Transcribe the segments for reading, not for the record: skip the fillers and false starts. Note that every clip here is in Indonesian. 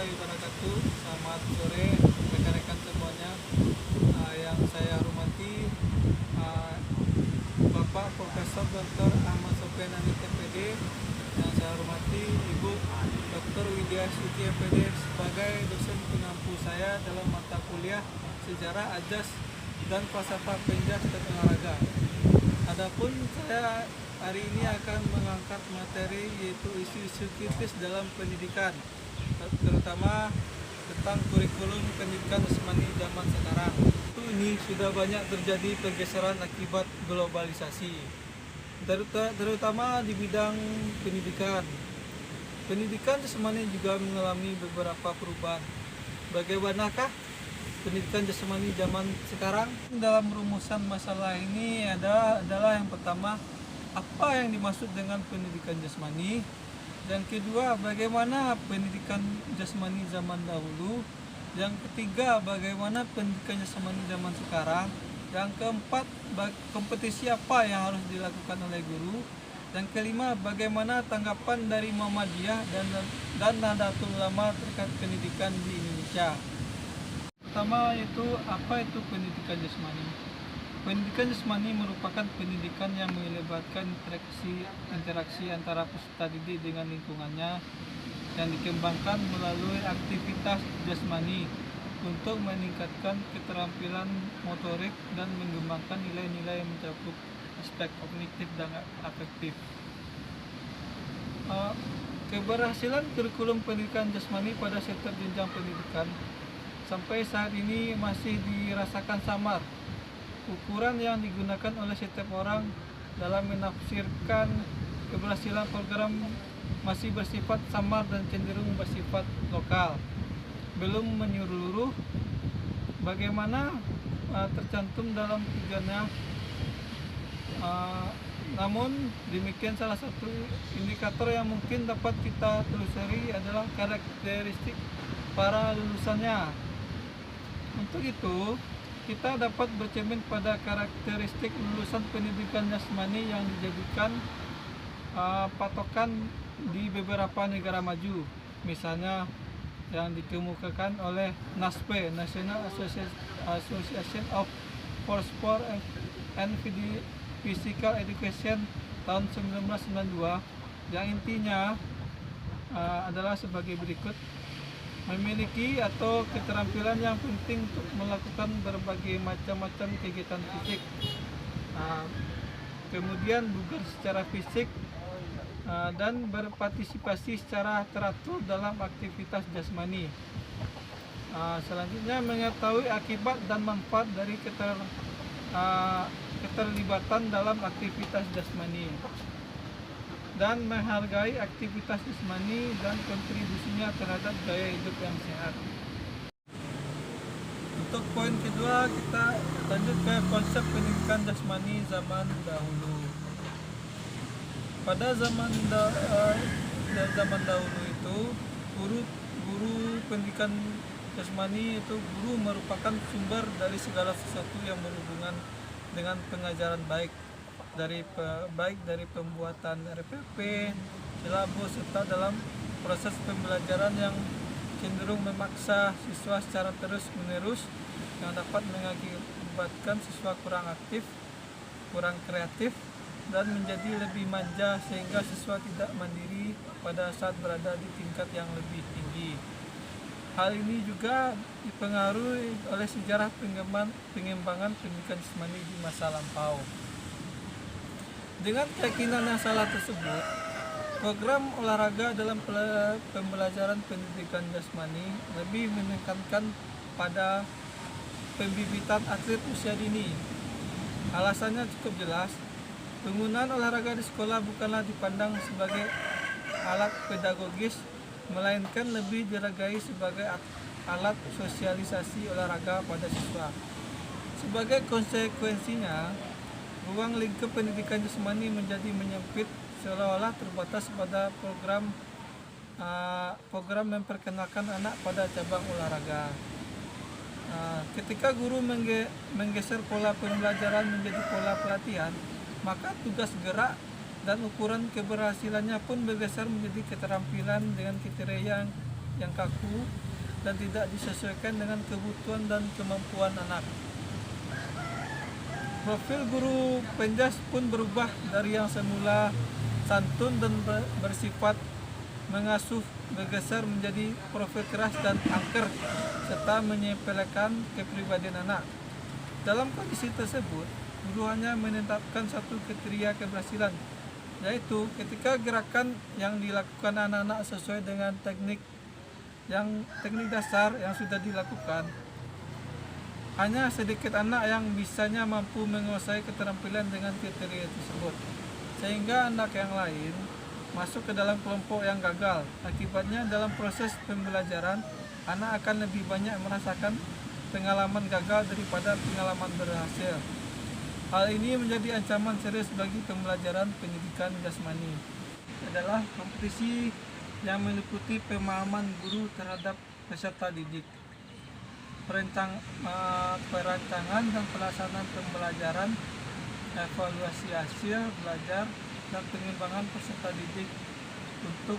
warahmatullahi wabarakatuh. Selamat sore rekan-rekan semuanya. Yang saya hormati Bapak Profesor Dr. Ahmad Sofian Anit MPD. Yang saya hormati Ibu Dr. Widya Suci MPD sebagai dosen pengampu saya dalam mata kuliah Sejarah Ajas dan Falsafah Penjas dan Olahraga. Adapun saya hari ini akan mengangkat materi yaitu isu-isu kritis dalam pendidikan, terutama tentang kurikulum pendidikan jasmani zaman sekarang. Ini sudah banyak terjadi pergeseran akibat globalisasi, terutama di bidang pendidikan. Pendidikan jasmani juga mengalami beberapa perubahan. Bagaimanakah pendidikan jasmani zaman sekarang? Dalam rumusan masalah ini adalah yang pertama, apa yang dimaksud dengan pendidikan jasmani? Yang kedua, bagaimana pendidikan jasmani zaman dahulu? Yang ketiga, bagaimana pendidikan jasmani zaman sekarang? Yang keempat, kompetisi apa yang harus dilakukan oleh guru? Yang kelima, bagaimana tanggapan dari Muhammadiyah dan Nahdlatul Ulama terkait pendidikan di Indonesia? Pertama yaitu, apa itu pendidikan jasmani? Pendidikan jasmani merupakan pendidikan yang melibatkan interaksi antara peserta didik dengan lingkungannya yang dikembangkan melalui aktivitas jasmani untuk meningkatkan keterampilan motorik dan mengembangkan nilai-nilai yang mencakup aspek kognitif dan afektif. Keberhasilan kurikulum pendidikan jasmani pada setiap jenjang pendidikan sampai saat ini masih dirasakan samar. Ukuran yang digunakan oleh setiap orang dalam menafsirkan keberhasilan program masih bersifat samar dan cenderung bersifat lokal, belum menyeluruh. Bagaimana tercantum dalam tiganya. Namun demikian, salah satu indikator yang mungkin dapat kita telusuri adalah karakteristik para lulusannya. Untuk itu, kita dapat bercermin pada karakteristik lulusan pendidikan jasmani yang dijadikan patokan di beberapa negara maju. Misalnya yang dikemukakan oleh NASPE, National Association of for Sport and Physical Education tahun 1992, yang intinya adalah sebagai berikut: memiliki atau keterampilan yang penting untuk melakukan berbagai macam kegiatan fisik, kemudian bugar secara fisik, dan berpartisipasi secara teratur dalam aktivitas jasmani. Selanjutnya, mengetahui akibat dan manfaat dari keterlibatan dalam aktivitas jasmani, dan menghargai aktivitas jasmani dan kontribusinya terhadap gaya hidup yang sehat. Untuk poin kedua, kita lanjut ke konsep pendidikan jasmani zaman dahulu. Pada zaman dahulu itu, guru pendidikan jasmani itu guru merupakan sumber dari segala sesuatu yang berhubungan dengan pengajaran, baik dari pembuatan RPP, silabus, serta dalam proses pembelajaran yang cenderung memaksa siswa secara terus-menerus, yang dapat mengakibatkan siswa kurang aktif, kurang kreatif, dan menjadi lebih manja sehingga siswa tidak mandiri pada saat berada di tingkat yang lebih tinggi. Hal ini juga dipengaruhi oleh sejarah pengembangan pendidikan jasmani di masa lampau. Dengan keyakinan yang salah tersebut, program olahraga dalam pembelajaran pendidikan jasmani lebih menekankan pada pembibitan atlet usia dini. Alasannya cukup jelas. Penggunaan olahraga di sekolah bukanlah dipandang sebagai alat pedagogis, melainkan lebih dihargai sebagai alat sosialisasi olahraga pada siswa. Sebagai konsekuensinya, ruang lingkup pendidikan jasmani menjadi menyempit, seolah-olah terbatas pada program memperkenalkan anak pada cabang olahraga. Ketika guru menggeser pola pembelajaran menjadi pola pelatihan, maka tugas gerak dan ukuran keberhasilannya pun bergeser menjadi keterampilan dengan kriteria yang yang kaku dan tidak disesuaikan dengan kebutuhan dan kemampuan anak. Profil guru penjas pun berubah dari yang semula santun dan bersifat mengasuh bergeser menjadi profil keras dan angker serta menyepelekan kepribadian anak. Dalam kondisi tersebut, guru hanya menetapkan satu kriteria keberhasilan, yaitu ketika gerakan yang dilakukan anak-anak sesuai dengan teknik dasar yang sudah dilakukan. Hanya sedikit anak yang bisanya mampu menguasai keterampilan dengan kriteria tersebut, sehingga anak yang lain masuk ke dalam kelompok yang gagal. Akibatnya dalam proses pembelajaran, anak akan lebih banyak merasakan pengalaman gagal daripada pengalaman berhasil. Hal ini menjadi ancaman serius bagi pembelajaran pendidikan jasmani. Adalah kompetisi yang meliputi pemahaman guru terhadap peserta didik, perancangan dan pelaksanaan pembelajaran, evaluasi hasil belajar, dan pengembangan peserta didik untuk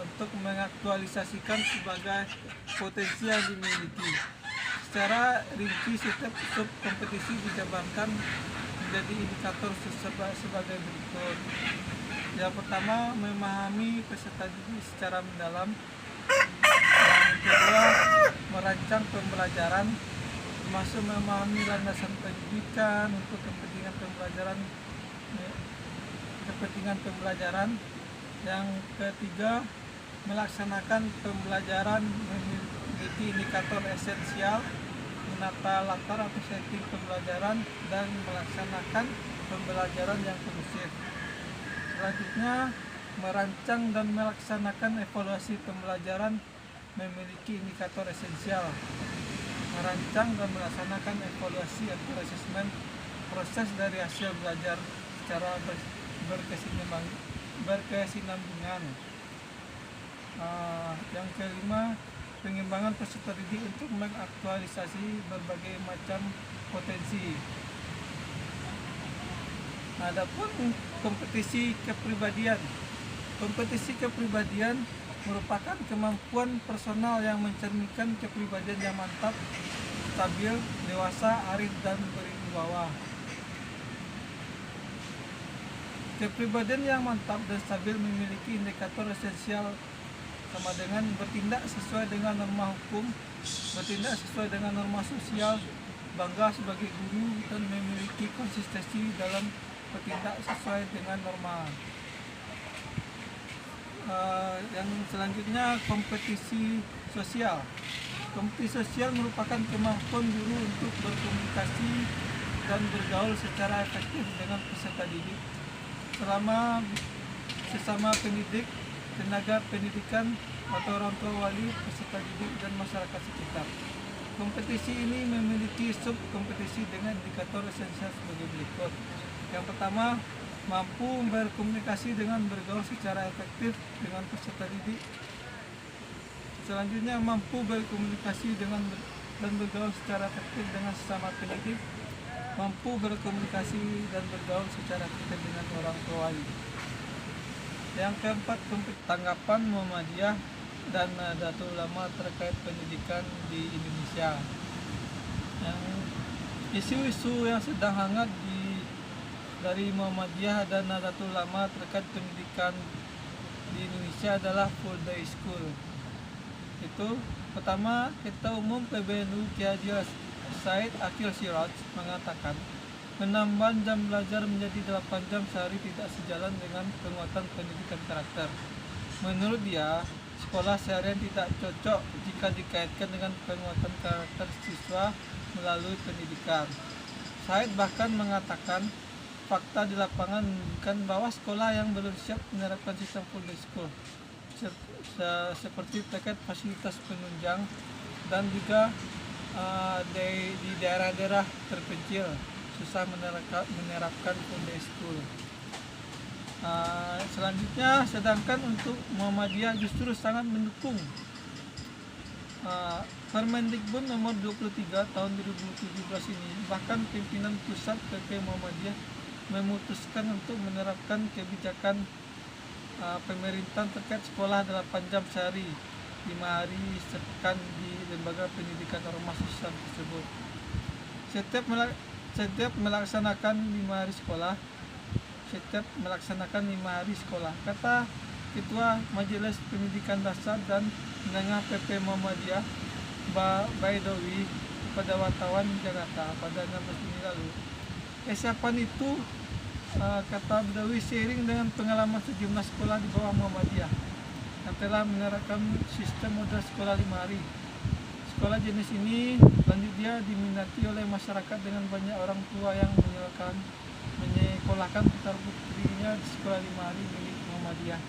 untuk mengaktualisasikan sebagai potensi yang dimiliki. Secara rinci, setiap sub kompetisi dijabarkan menjadi indikator sebagai berikut. Yang pertama, memahami peserta didik secara mendalam. Yang kedua, merancang pembelajaran, termasuk memahami landasan pendidikan untuk kepentingan pembelajaran. Yang ketiga, melaksanakan pembelajaran memiliki indikator esensial, menata latar atau setting pembelajaran, dan melaksanakan pembelajaran yang kondusif. Selanjutnya, merancang dan melaksanakan evaluasi pembelajaran memiliki indikator esensial. Merancang dan melaksanakan evaluasi atau asesmen proses dari hasil belajar secara berkesinambungan. Yang kelima, pengembangan peserta didik untuk mengaktualisasi berbagai macam potensi. Adapun kompetisi kepribadian. Kompetisi kepribadian merupakan kemampuan personal yang mencerminkan kepribadian yang mantap, stabil, dewasa, arif, dan berwibawa. Kepribadian yang mantap dan stabil memiliki indikator esensial sama dengan bertindak sesuai dengan norma hukum, bertindak sesuai dengan norma sosial, bangga sebagai guru, dan memiliki konsistensi dalam bertindak sesuai dengan norma. Yang selanjutnya, kompetisi sosial. Kompetisi sosial merupakan kemampuan guru untuk berkomunikasi dan bergaul secara efektif dengan peserta didik selama sesama pendidik, tenaga pendidikan, atau orang tua wali, peserta didik, dan masyarakat sekitar. Kompetisi ini memiliki sub-kompetisi dengan indikator esensial sebagai berikut. Yang pertama, mampu berkomunikasi dengan bergaul secara efektif dengan peserta didik. Selanjutnya, mampu berkomunikasi dan bergaul secara efektif dengan sesama pendidik. Mampu berkomunikasi dan bergaul secara efektif dengan orang tua wali. Yang keempat, tanggapan Muhammadiyah dan Nahdlatul Ulama terkait pendidikan di Indonesia. Isu-isu yang sedang hangat dari Muhammadiyah dan Nahdlatul Ulama terkait pendidikan di Indonesia adalah full day school. Itu pertama, Ketua Umum PBNU Kiai Haji Said Akil Siraj mengatakan menambah jam belajar menjadi 8 jam sehari tidak sejalan dengan penguatan pendidikan karakter. Menurut dia, sekolah seharian tidak cocok jika dikaitkan dengan penguatan karakter siswa melalui pendidikan. Said bahkan mengatakan fakta di lapangan menunjukkan bahwa sekolah yang belum siap menerapkan sistem full day school seperti terkait fasilitas penunjang dan juga di daerah-daerah terpencil susah menerapkan full day school. Selanjutnya, sedangkan untuk Muhammadiyah justru sangat mendukung Permendikbud nomor 23 tahun 2017 ini. Bahkan pimpinan pusat PP Muhammadiyah memutuskan untuk menerapkan kebijakan pemerintahan terkait sekolah 8 jam sehari, 5 hari sepekan di lembaga pendidikan ormas Islam tersebut. Setiap melaksanakan 5 hari sekolah, kata Ketua Majelis Pendidikan Dasar dan Menengah PP Muhammadiyah Baidowi kepada wartawan Jakarta pada 16 Juni lalu. Kesiapan itu, kata Baidowi, seiring dengan pengalaman sejumlah sekolah di bawah Muhammadiyah yang telah menerapkan sistem model sekolah 5 hari. Sekolah jenis ini selanjutnya diminati oleh masyarakat dengan banyak orang tua yang menyekolahkan putra-putrinya di sekolah 5 hari milik Muhammadiyah.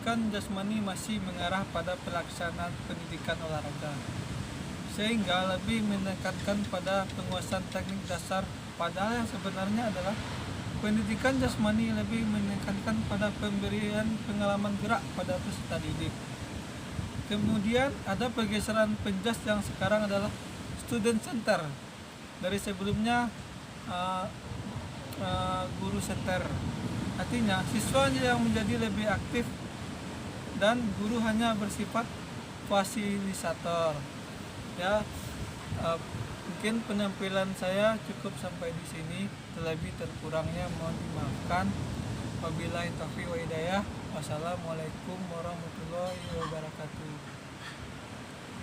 Kan jasmani masih mengarah pada pelaksanaan pendidikan olahraga, sehingga lebih menekankan pada penguasaan teknik dasar, padahal yang sebenarnya adalah pendidikan jasmani lebih menekankan pada pemberian pengalaman gerak pada peserta didik. Kemudian ada pergeseran penjas yang sekarang adalah student center, dari sebelumnya guru center. Artinya siswa yang menjadi lebih aktif dan guru hanya bersifat fasilitator. Ya, mungkin penampilan saya cukup sampai di sini. Terlebih terkurangnya mohon dimaafkan. Wabillahi taufiq wa hidayah. Wassalamualaikum warahmatullahi wabarakatuh.